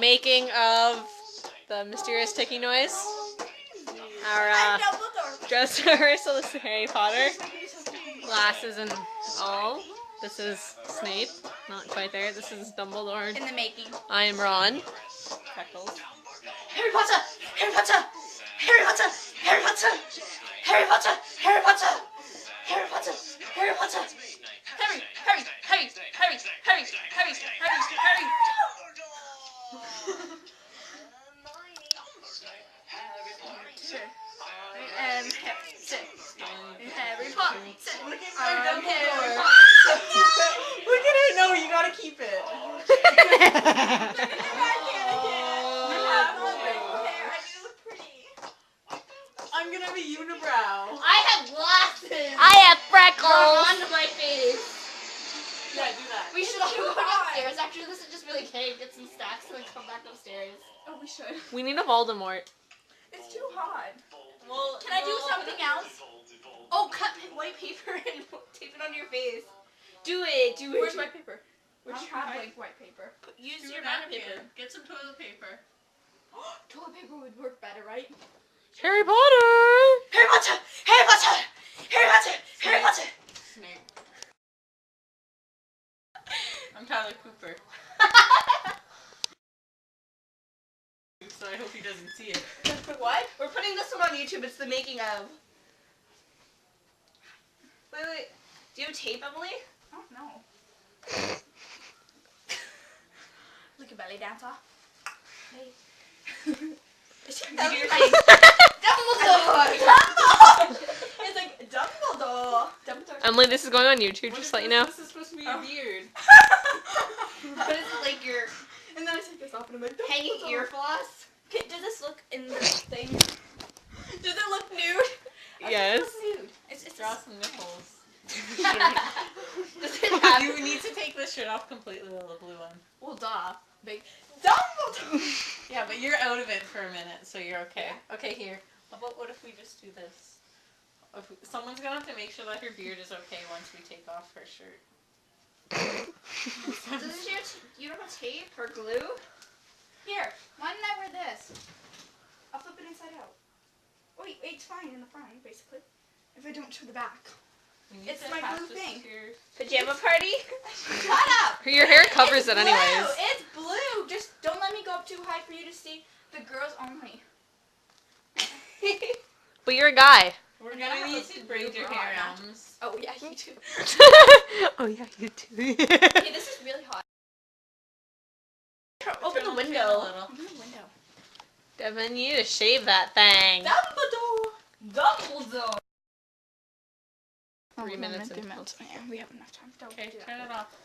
making of the mysterious ticking noise. Our dress rehearsal is Harry Potter. Glasses and all. This is Snape. Not quite there. This is Dumbledore. In the making. I am Ron. Freckles. Harry Potter! Harry Potter! Harry Potter! Harry Potter! Harry Potter! Harry Potter! Harry Potter! Harry Potter! Harry! Harry! Harry! Harry! Harry! Harry! Harry! Harry Potter. Look at it. No, you gotta keep it. I'm gonna be unibrow. I have glasses. I have freckles. Onto my face. Yeah, do that. We should all go downstairs. Actually, this is just really cake. Get some stacks and then come back upstairs. Oh, we should. We need a Voldemort. It's too hot. Well, Can I do something else? Oh, cut white paper and tape it on your face. Do it. Do it. Where's white paper? Which I have white paper. Use your napkin. Get some toilet paper. Toilet paper would work better, right? Harry Potter. Harry Potter! Harry Potter! Harry Potter! Harry Potter! Snape. I'm Tyler Cooper. So I hope he doesn't see it. What? We're putting this one on YouTube. It's the making of. Wait. Do you have tape, Emily? Oh, no. Look at belly dancer. Hey. Dumbledore! Dumbledore! It's like Dumbledore. Emily, this is going on YouTube, just to let you know. This is supposed to be your beard. What is it like your And then I take this off and I'm like, hanging Dumbledore. ear floss? Does this look in the thing? Does it look nude? Yes. Nude. It's Draw some nipples. Does it have? You need to take this shirt off completely, the blue one. Well, duh. Big Dumbledore. Yeah, but you're out of it for a minute, so you're okay. Okay, here. What if we just do this? Someone's gonna have to make sure that her beard is okay once we take off her shirt. You don't have tape or glue? Here, why didn't I wear this? I'll flip it inside out. Wait, it's fine in the front, basically. If I don't show the back. It's my blue thing. Pajama party? Shut up! Your hair covers it Blue. anyways. It's blue! Just don't let me go up too high for you to see the girls only. But you're a guy. We're gonna need to braid your hair, Elms. Oh yeah, you too. Oh yeah, you too. Okay, this is really hot. Open the window. Open the window. Devin, you need to shave that thing. Dumbledore! Dumbledore! 3 minutes until. Yeah, we have enough time. Don't Okay, do that. turn it off.